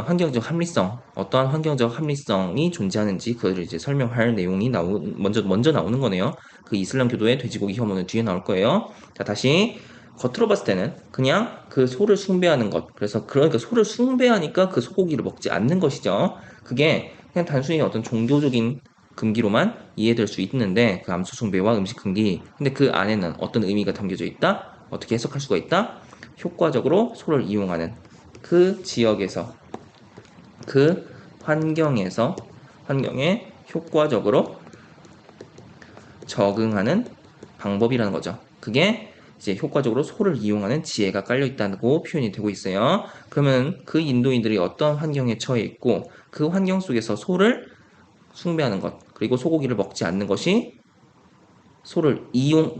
환경적 합리성, 어떠한 환경적 합리성이 존재하는지 그것을 이제 설명할 내용이 먼저 나오는 거네요. 그 이슬람교도의 돼지고기 혐오는 뒤에 나올 거예요. 자, 다시 겉으로 봤을 때는 그냥 그 소를 숭배하는 것. 그래서 그러니까 소를 숭배하니까 그 소고기를 먹지 않는 것이죠. 그게 그냥 단순히 어떤 종교적인 금기로만 이해될 수 있는데 그 암수 숭배와 음식 금기. 근데 그 안에는 어떤 의미가 담겨져 있다? 어떻게 해석할 수가 있다? 효과적으로 소를 이용하는 그 지역에서, 그 환경에 효과적으로 적응하는 방법이라는 거죠. 그게 이제 효과적으로 소를 이용하는 지혜가 깔려 있다고 표현이 되고 있어요. 그러면 그 인도인들이 어떤 환경에 처해 있고 그 환경 속에서 소를 숭배하는 것, 그리고 소고기를 먹지 않는 것이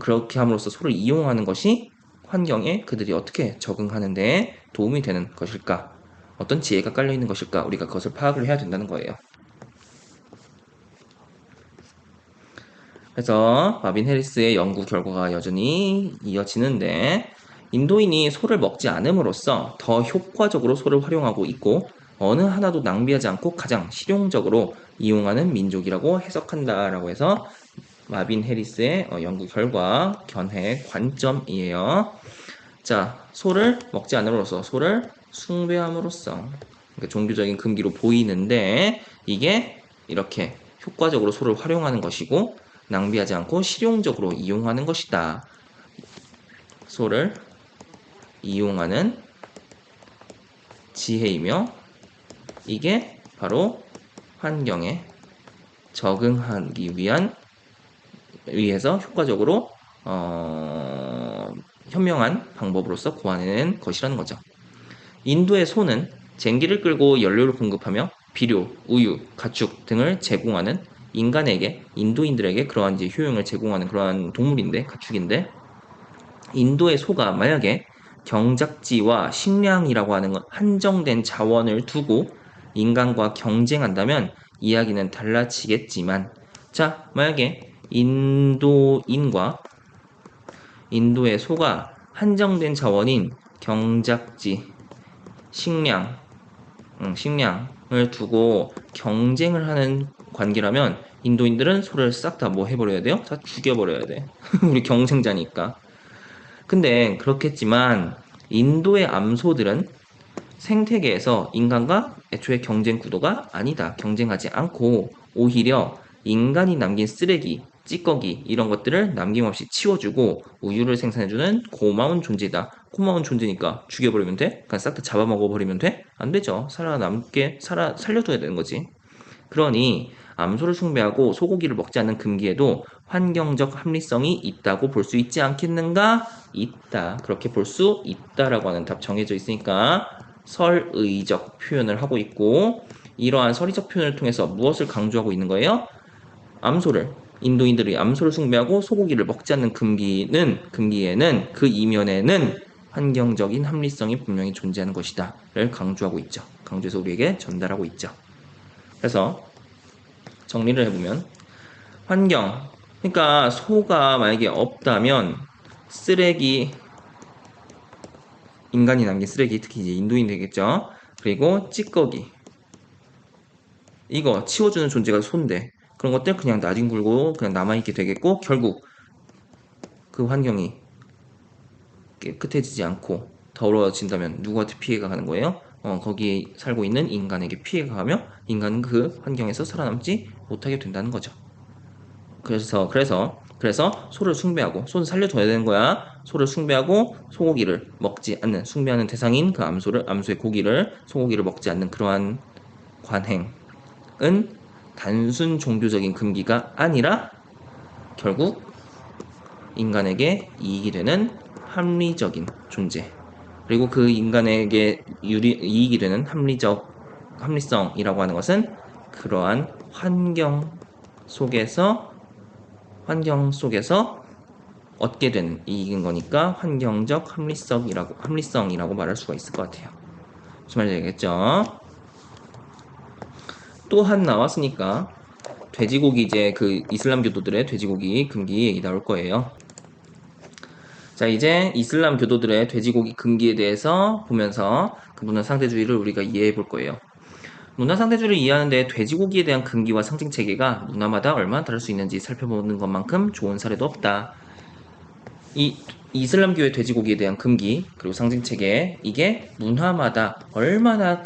그렇게 함으로써 소를 이용하는 것이 환경에 그들이 어떻게 적응하는데 도움이 되는 것일까? 어떤 지혜가 깔려 있는 것일까? 우리가 그것을 파악을 해야 된다는 거예요. 그래서 마빈 해리스의 연구 결과가 여전히 이어지는데 인도인이 소를 먹지 않음으로써 더 효과적으로 소를 활용하고 있고 어느 하나도 낭비하지 않고 가장 실용적으로 이용하는 민족이라고 해석한다라고 해서 마빈 해리스의 연구 결과 견해 관점이에요. 자, 소를 먹지 않음으로써, 소를 숭배함으로써, 그러니까 종교적인 금기로 보이는데 이게 이렇게 효과적으로 소를 활용하는 것이고 낭비하지 않고 실용적으로 이용하는 것이다. 소를 이용하는 지혜이며 이게 바로 환경에 적응하기 위해서 효과적으로 현명한 방법으로서 고안해낸 것이라는 거죠. 인도의 소는 쟁기를 끌고 연료를 공급하며 비료, 우유, 가축 등을 제공하는 인도인들에게 그러한 이제 효용을 제공하는 그러한 동물인데, 가축인데, 인도의 소가 만약에 경작지와 식량이라고 하는 한정된 자원을 두고 인간과 경쟁한다면 이야기는 달라지겠지만, 자, 만약에 인도의 소가 한정된 자원인 경작지, 식량을 두고 경쟁을 하는 관계라면 인도인들은 소를 싹 다 뭐 해버려야 돼요? 다 죽여버려야 돼. 우리 경쟁자니까. 근데 그렇겠지만 인도의 암소들은 생태계에서 인간과 애초에 경쟁 구도가 아니다. 경쟁하지 않고 오히려 인간이 남긴 쓰레기, 찌꺼기 이런 것들을 남김없이 치워주고 우유를 생산해주는 고마운 존재다. 고마운 존재니까 죽여버리면 돼? 그냥 싹 다 잡아먹어버리면 돼? 안 되죠. 살려둬야 되는 거지. 그러니 암소를 숭배하고 소고기를 먹지 않는 금기에도 환경적 합리성이 있다고 볼 수 있지 않겠는가? 있다. 그렇게 볼 수 있다라고 하는 답 정해져 있으니까 설의적 표현을 하고 있고 이러한 설의적 표현을 통해서 무엇을 강조하고 있는 거예요? 인도인들이 암소를 숭배하고 소고기를 먹지 않는 금기에는 그 이면에는 환경적인 합리성이 분명히 존재하는 것이다를 강조하고 있죠. 강조해서 우리에게 전달하고 있죠. 그래서 정리를 해보면 환경, 그러니까 소가 만약에 없다면 쓰레기, 인간이 남긴 쓰레기, 특히 이제 인도인 되겠죠. 그리고 찌꺼기, 이거 치워주는 존재가 소인데 그런 것들 그냥 나뒹굴고 그냥 남아있게 되겠고 결국 그 환경이 깨끗해지지 않고 더러워진다면 누구한테 피해가 가는 거예요? 거기에 살고 있는 인간에게 피해가 가며 인간은 그 환경에서 살아남지 못하게 된다는 거죠. 그래서 소를 숭배하고 소는 살려줘야 되는 거야. 소를 숭배하고 소고기를 먹지 않는 숭배하는 대상인 그 암소의 소고기를 먹지 않는 그러한 관행은 단순 종교적인 금기가 아니라 결국 인간에게 이익이 되는 합리적인 존재. 그리고 그 인간에게 이익이 되는 합리성이라고 하는 것은 그러한 환경 속에서 얻게 되는 이익인 거니까 환경적 합리성이라고 말할 수가 있을 것 같아요. 무슨 말인지 알겠죠? 또 한 나왔으니까 돼지고기 이제 그 이슬람 교도들의 돼지고기 금기 얘기 나올 거예요. 자, 이제 이슬람 교도들의 돼지고기 금기에 대해서 보면서 그 문화 상대주의를 우리가 이해해 볼 거예요. 문화 상대주의를 이해하는데 돼지고기에 대한 금기와 상징 체계가 문화마다 얼마나 다를 수 있는지 살펴보는 것만큼 좋은 사례도 없다. 이 이슬람교의 돼지고기에 대한 금기 그리고 상징 체계 이게 문화마다 얼마나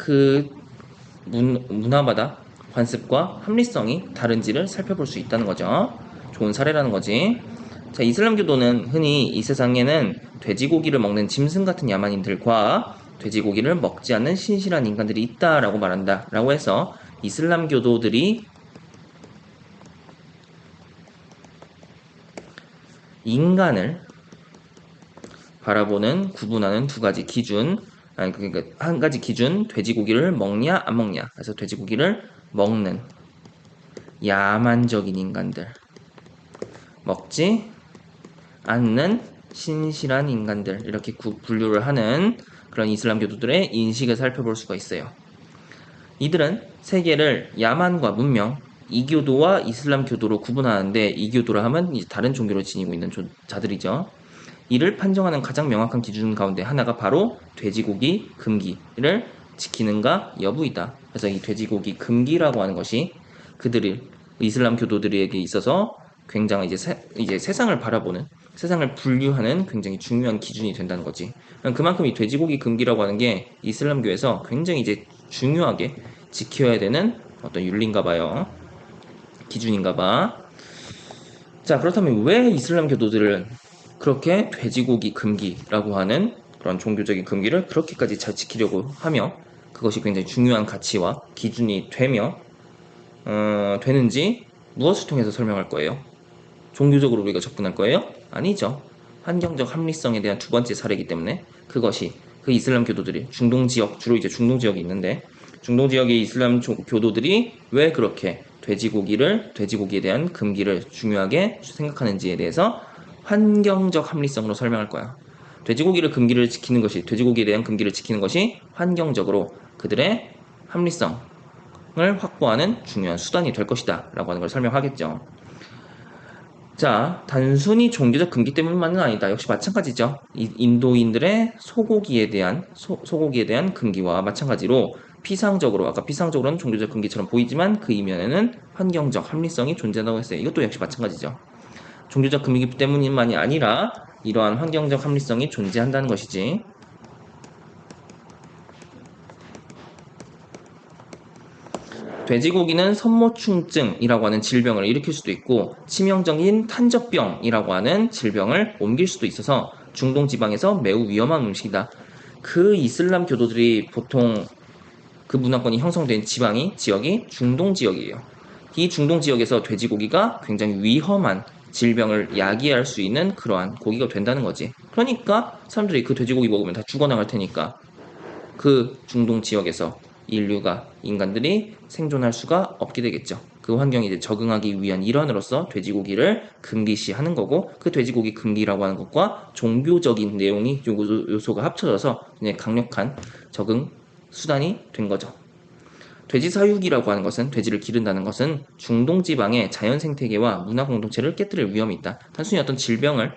문화마다 관습과 합리성이 다른지를 살펴볼 수 있다는 거죠. 좋은 사례라는 거지. 자, 이슬람교도는 흔히 이 세상에는 돼지고기를 먹는 짐승 같은 야만인들과 돼지고기를 먹지 않는 신실한 인간들이 있다라고 말한다. 라고 해서 이슬람 교도들이 인간을 바라보는 구분하는 두 가지 기준, 그러니까 한 가지 기준, 돼지고기를 먹냐 안 먹냐. 그래서 돼지고기를 먹는 야만적인 인간들, 먹지 않는 신실한 인간들 이렇게 분류를 하는 그런 이슬람 교도들의 인식을 살펴볼 수가 있어요. 이들은 세계를 야만과 문명, 이교도와 이슬람 교도로 구분하는데 이교도라 하면 이제 다른 종교를 지니고 있는 자들이죠. 이를 판정하는 가장 명확한 기준 가운데 하나가 바로 돼지고기 금기를 지키는가 여부이다. 그래서 이 돼지고기 금기라고 하는 것이 이슬람 교도들에게 있어서 굉장히 이제 세상을 바라보는, 세상을 분류하는 굉장히 중요한 기준이 된다는 거지. 그만큼 이 돼지고기 금기라고 하는 게 이슬람교에서 굉장히 이제 중요하게 지켜야 되는 어떤 윤리인가 봐요. 기준인가 봐. 자, 그렇다면 왜 이슬람 교도들은 그렇게 돼지고기 금기라고 하는 그런 종교적인 금기를 그렇게까지 잘 지키려고 하며 그것이 굉장히 중요한 가치와 기준이 되는지 무엇을 통해서 설명할 거예요? 종교적으로 우리가 접근할 거예요? 아니죠. 환경적 합리성에 대한 두 번째 사례이기 때문에 그것이 그 이슬람 교도들이 주로 이제 중동 지역이 있는데 중동 지역의 이슬람 교도들이 왜 그렇게 돼지고기에 대한 금기를 중요하게 생각하는지에 대해서 환경적 합리성으로 설명할 거야. 돼지고기에 대한 금기를 지키는 것이 환경적으로 그들의 합리성을 확보하는 중요한 수단이 될 것이다 라고 하는 걸 설명하겠죠. 자, 단순히 종교적 금기 때문만은 아니다. 역시 마찬가지죠. 인도인들의 소고기에 대한 금기와 마찬가지로 아까 피상적으로는 종교적 금기처럼 보이지만 그 이면에는 환경적 합리성이 존재한다고 했어요. 이것도 역시 마찬가지죠. 종교적 금기 때문만이 아니라 이러한 환경적 합리성이 존재한다는 것이지. 돼지고기는 선모충증이라고 하는 질병을 일으킬 수도 있고 치명적인 탄저병이라고 하는 질병을 옮길 수도 있어서 중동지방에서 매우 위험한 음식이다. 그 이슬람 교도들이 보통 그 문화권이 형성된 지역이 중동 지역이에요. 이 중동 지역에서 돼지고기가 굉장히 위험한 질병을 야기할 수 있는 그러한 고기가 된다는 거지. 그러니까 사람들이 그 돼지고기 먹으면 다 죽어나갈 테니까 그 중동 지역에서 인간들이 생존할 수가 없게 되겠죠. 그 환경에 이제 적응하기 위한 일환으로서 돼지고기를 금기시하는 거고, 그 돼지고기 금기라고 하는 것과 종교적인 내용이 요소가 합쳐져서 그냥 강력한 적응 수단이 된 거죠. 돼지 사육이라고 하는 것은, 돼지를 기른다는 것은 중동 지방의 자연 생태계와 문화 공동체를 깨뜨릴 위험이 있다. 단순히 어떤 질병을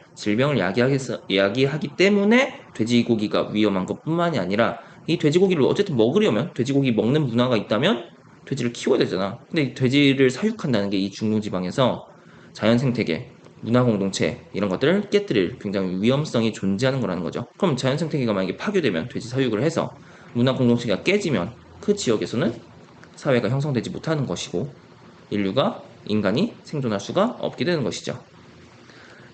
야기하기 때문에 돼지고기가 위험한 것뿐만이 아니라, 이 돼지고기를 어쨌든 먹으려면, 돼지고기 먹는 문화가 있다면 돼지를 키워야 되잖아. 근데 돼지를 사육한다는 게 이 중동 지방에서 자연 생태계, 문화 공동체 이런 것들을 깨뜨릴 굉장히 위험성이 존재하는 거라는 거죠. 그럼 자연 생태계가 만약에 파괴되면, 돼지 사육을 해서 문화 공동체가 깨지면 그 지역에서는 사회가 형성되지 못하는 것이고 인간이 생존할 수가 없게 되는 것이죠.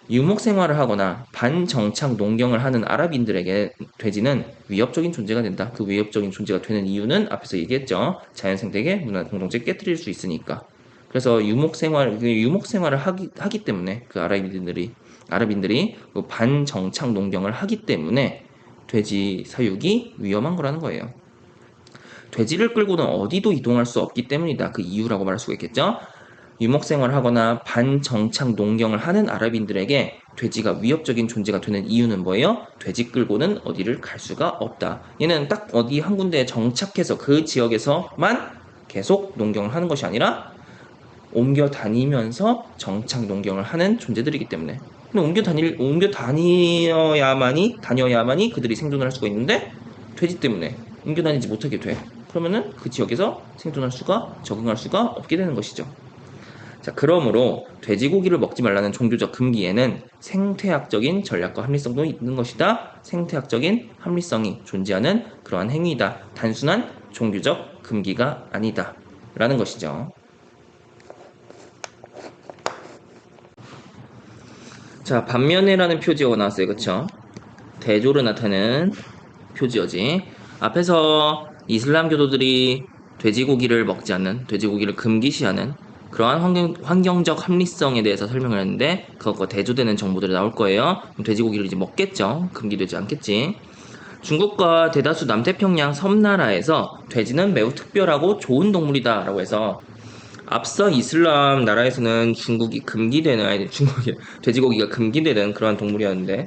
유목 생활을 하거나 반정착 농경을 하는 아랍인들에게 돼지는 위협적인 존재가 된다. 그 위협적인 존재가 되는 이유는 앞에서 얘기했죠. 자연 생태계, 문화 공동체 깨뜨릴 수 있으니까. 그래서 유목 생활을 하기 때문에 그 아랍인들이 그 반정착 농경을 하기 때문에 돼지 사육이 위험한 거라는 거예요. 돼지를 끌고는 어디도 이동할 수 없기 때문이다. 그 이유라고 말할 수가 있겠죠. 유목생활을 하거나 반정착 농경을 하는 아랍인들에게 돼지가 위협적인 존재가 되는 이유는 뭐예요? 돼지 끌고는 어디를 갈 수가 없다. 얘는 딱 어디 한 군데에 정착해서 그 지역에서만 계속 농경을 하는 것이 아니라 옮겨 다니면서 정착 농경을 하는 존재들이기 때문에. 근데 다녀야만이 그들이 생존을 할 수가 있는데, 돼지 때문에 옮겨 다니지 못하게 돼. 그러면은 그 지역에서 적응할 수가 없게 되는 것이죠. 자, 그러므로 돼지고기를 먹지 말라는 종교적 금기에는 생태학적인 전략과 합리성도 있는 것이다. 생태학적인 합리성이 존재하는 그러한 행위이다. 단순한 종교적 금기가 아니다. 라는 것이죠. 자, 반면에라는 표지어가 나왔어요. 그쵸? 대조를 나타내는 표지어지. 앞에서 이슬람 교도들이 돼지고기를 금기시하는 그러한 환경적 합리성에 대해서 설명을 했는데, 그것과 대조되는 정보들이 나올 거예요. 돼지고기를 이제 먹겠죠. 금기되지 않겠지. 중국과 대다수 남태평양 섬나라에서 돼지는 매우 특별하고 좋은 동물이다 라고 해서, 앞서 이슬람 나라에서는 돼지고기가 금기되는 그러한 동물이었는데,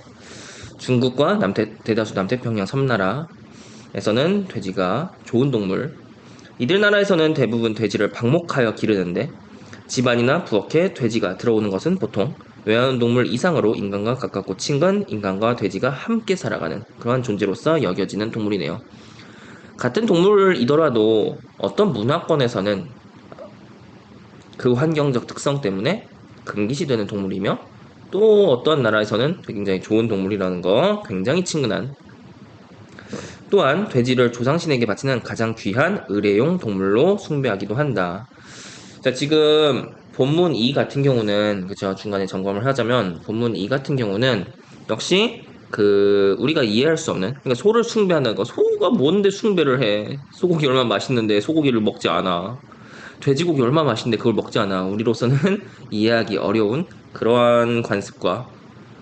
중국과 대다수 남태평양 섬나라에서는 돼지가 좋은 동물. 이들 나라에서는 대부분 돼지를 방목하여 기르는데, 집안이나 부엌에 돼지가 들어오는 것은 보통 외환동물 이상으로 인간과 가깝고 친근, 인간과 돼지가 함께 살아가는 그러한 존재로서 여겨지는 동물이네요. 같은 동물이더라도 어떤 문화권에서는 그 환경적 특성 때문에 금기시되는 동물이며, 또 어떤 나라에서는 굉장히 좋은 동물이라는 거, 굉장히 친근한, 또한 돼지를 조상신에게 바치는 가장 귀한 의례용 동물로 숭배하기도 한다. 자, 지금 본문 2 같은 경우는, 그쵸, 중간에 점검을 하자면 본문 2 같은 경우는 역시 우리가 이해할 수 없는, 그러니까 소를 숭배하는 거, 소가 뭔데 숭배를 해? 소고기 얼마나 맛있는데 소고기를 먹지 않아. 돼지고기 얼마나 맛있는데 그걸 먹지 않아. 우리로서는 이해하기 어려운 그러한 관습과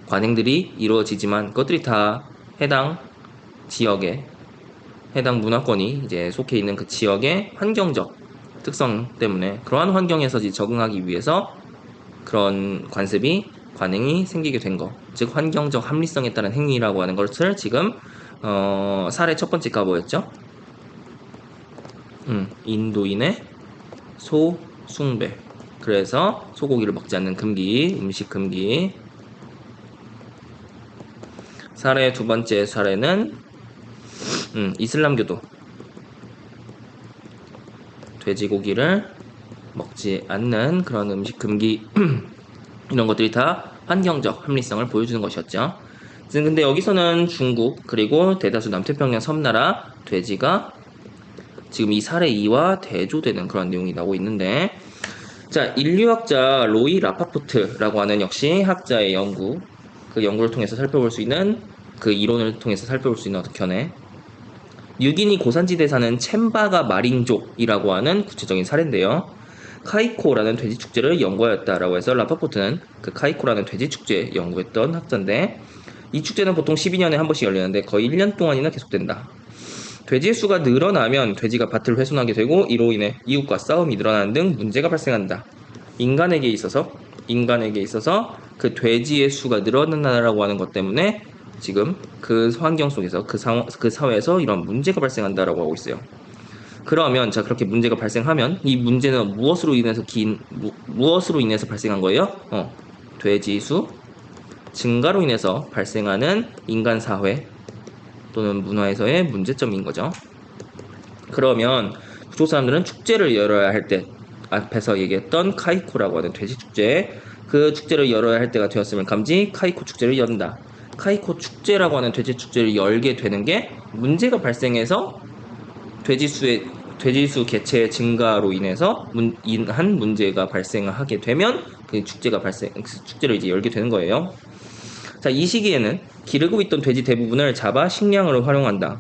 관행들이 이루어지지만, 그것들이 다 해당 지역에, 해당 문화권이 이제 속해 있는 그 지역의 환경적 특성 때문에, 그러한 환경에서 적응하기 위해서 그런 관행이 생기게 된 거, 즉 환경적 합리성에 따른 행위라고 하는 것을 지금 사례 첫 번째가 뭐였죠? 인도인의 소 숭배. 그래서 소고기를 먹지 않는 금기, 음식 금기. 사례 두 번째 사례는 이슬람교도 돼지고기를 먹지 않는 그런 음식 금기 이런 것들이 다 환경적 합리성을 보여주는 것이었죠. 근데 여기서는 중국 그리고 대다수 남태평양 섬나라 돼지가 지금 이 사례 2와 대조되는 그런 내용이 나오고 있는데, 자, 인류학자 로이 라파포트라고 하는 역시 학자의 연구, 그 연구를 통해서 살펴볼 수 있는, 그 이론을 통해서 살펴볼 수 있는 어떤 견해. 뉴기니 고산지대에 사는 챔바가 마링족이라고 하는 구체적인 사례인데요. 카이코라는 돼지 축제를 연구하였다라고 해서 라파포트는 그 카이코라는 돼지 축제 연구했던 학자인데, 이 축제는 보통 12년에 한 번씩 열리는데 거의 1년 동안이나 계속된다. 돼지의 수가 늘어나면 돼지가 밭을 훼손하게 되고 이로 인해 이웃과 싸움이 늘어나는 등 문제가 발생한다. 인간에게 있어서 그 돼지의 수가 늘어난다라고 하는 것 때문에 지금 그 환경 속에서 그 사회에서 이런 문제가 발생한다라고 하고 있어요. 그러면 자, 그렇게 문제가 발생하면 이 문제는 무엇으로 인해서 발생한 거예요? 돼지 수 증가로 인해서 발생하는 인간 사회 또는 문화에서의 문제점인 거죠. 그러면 부족 사람들은 축제를 열어야 할 때, 앞에서 얘기했던 카이코라고 하는 돼지 축제, 그 축제를 열어야 할 때가 되었음을 감지 카이코 축제를 연다. 카이코 축제라고 하는 돼지 축제를 열게 되는 게 문제가 발생해서 돼지수 개체 증가로 인해서 한 문제가 발생하게 되면 그 축제를 이제 열게 되는 거예요. 자, 이 시기에는 기르고 있던 돼지 대부분을 잡아 식량으로 활용한다.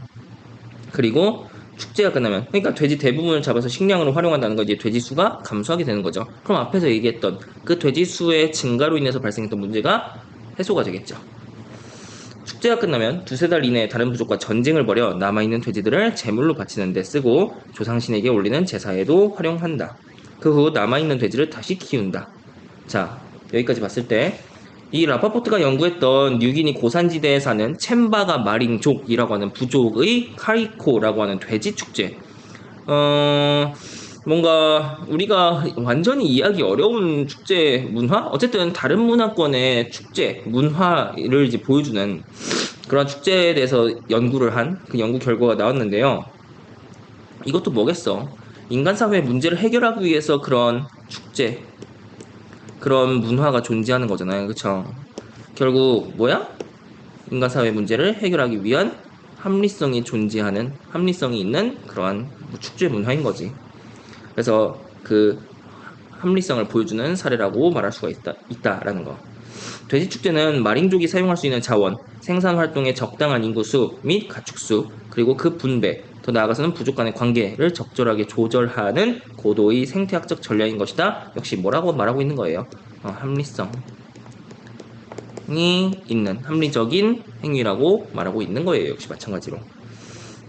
그리고 축제가 끝나면, 그러니까 돼지 대부분을 잡아서 식량으로 활용한다는 거, 이제 돼지 수가 감소하게 되는 거죠. 그럼 앞에서 얘기했던 그 돼지 수의 증가로 인해서 발생했던 문제가 해소가 되겠죠. 축제가 끝나면 두세 달 이내에 다른 부족과 전쟁을 벌여 남아있는 돼지들을 제물로 바치는 데 쓰고 조상신에게 올리는 제사에도 활용한다. 그 후 남아있는 돼지를 다시 키운다. 자, 여기까지 봤을 때 이 라파포트가 연구했던 뉴기니 고산지대에 사는 챔바가 마링족이라고 하는 부족의 카이코라고 하는 돼지 축제, 뭔가 우리가 완전히 이해하기 어려운 축제 문화? 어쨌든 다른 문화권의 축제 문화를 이제 보여주는 그런 축제에 대해서 연구를 한 그 연구 결과가 나왔는데요. 이것도 뭐겠어? 인간 사회의 문제를 해결하기 위해서 그런 축제, 그런 문화가 존재하는 거잖아요. 그쵸? 결국 뭐야? 인간 사회 문제를 해결하기 위한 합리성이 있는 그러한 축제 문화인 거지. 그래서 그 합리성을 보여주는 사례라고 말할 수가 있다라는 거. 돼지축제는 마링족이 사용할 수 있는 자원, 생산 활동의 적당한 인구수 및 가축수, 그리고 그 분배, 더 나아가서는 부족 간의 관계를 적절하게 조절하는 고도의 생태학적 전략인 것이다. 역시 뭐라고 말하고 있는 거예요? 합리성이 있는 합리적인 행위라고 말하고 있는 거예요. 역시 마찬가지로.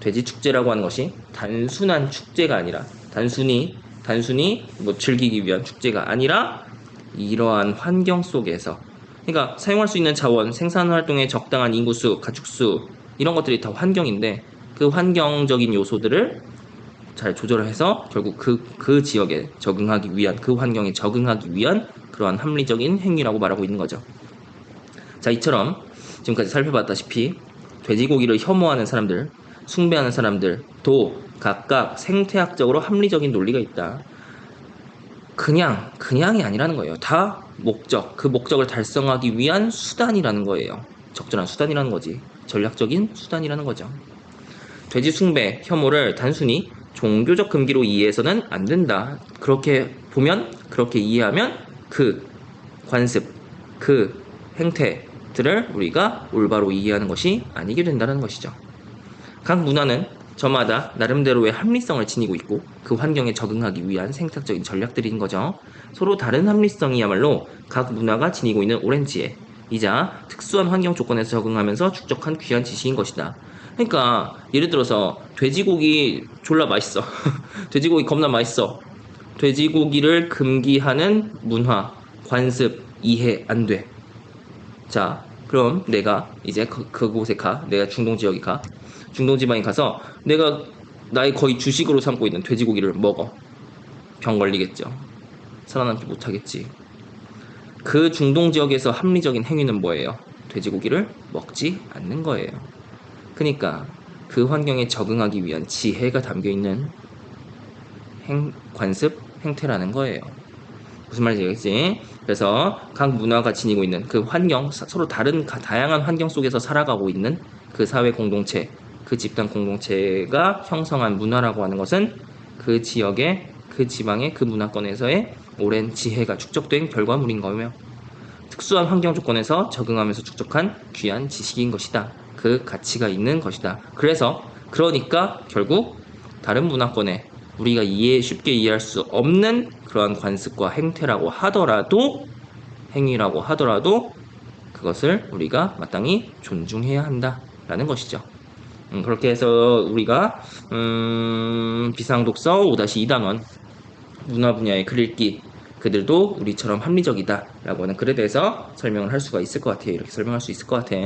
돼지축제라고 하는 것이 단순한 축제가 아니라 단순히 뭐 즐기기 위한 축제가 아니라 이러한 환경 속에서, 그러니까 사용할 수 있는 자원, 생산 활동의 적당한 인구수, 가축수, 이런 것들이 다 환경인데 그 환경적인 요소들을 잘 조절해서 결국 그 지역에 적응하기 위한, 그 환경에 적응하기 위한 그러한 합리적인 행위라고 말하고 있는 거죠. 자, 이처럼 지금까지 살펴봤다시피 돼지고기를 혐오하는 사람들, 숭배하는 사람들도 각각 생태학적으로 합리적인 논리가 있다. 그냥이 아니라는 거예요. 다 그 목적을 달성하기 위한 수단이라는 거예요. 적절한 수단이라는 거지. 전략적인 수단이라는 거죠. 돼지 숭배, 혐오를 단순히 종교적 금기로 이해해서는 안 된다. 그렇게 이해하면 그 관습, 그 행태들을 우리가 올바로 이해하는 것이 아니게 된다는 것이죠. 각 문화는 저마다 나름대로의 합리성을 지니고 있고 그 환경에 적응하기 위한 생태적인 전략들인 거죠. 서로 다른 합리성이야말로 각 문화가 지니고 있는 오랜 지혜이자 특수한 환경 조건에서 적응하면서 축적한 귀한 지식인 것이다. 그러니까 예를 들어서 돼지고기 졸라 맛있어. 돼지고기 겁나 맛있어. 돼지고기를 금기하는 문화, 관습, 이해 안 돼. 자, 그럼 내가 이제 그곳에 내가 중동 지방에 가서 내가 나의 거의 주식으로 삼고 있는 돼지고기를 먹어. 병 걸리겠죠. 살아남지 못하겠지. 그 중동 지역에서 합리적인 행위는 뭐예요? 돼지고기를 먹지 않는 거예요. 그러니까 그 환경에 적응하기 위한 지혜가 담겨있는 관습, 행태라는 거예요. 무슨 말인지 알겠지? 그래서 각 문화가 지니고 있는 그 환경, 서로 다양한 환경 속에서 살아가고 있는 그 사회 공동체, 그 집단 공동체가 형성한 문화라고 하는 것은 그 지역의, 그 지방의, 그 문화권에서의 오랜 지혜가 축적된 결과물인 거며 특수한 환경 조건에서 적응하면서 축적한 귀한 지식인 것이다. 그 가치가 있는 것이다. 그러니까 결국 다른 문화권에 우리가 쉽게 이해할 수 없는 그러한 관습과 행위라고 하더라도 그것을 우리가 마땅히 존중해야 한다라는 것이죠. 그렇게 해서 우리가 비상독서 5-2단원 문화 분야의 글 읽기 그들도 우리처럼 합리적이다 라고 하는 글에 대해서 설명을 할 수가 있을 것 같아요. 이렇게 설명할 수 있을 것 같아.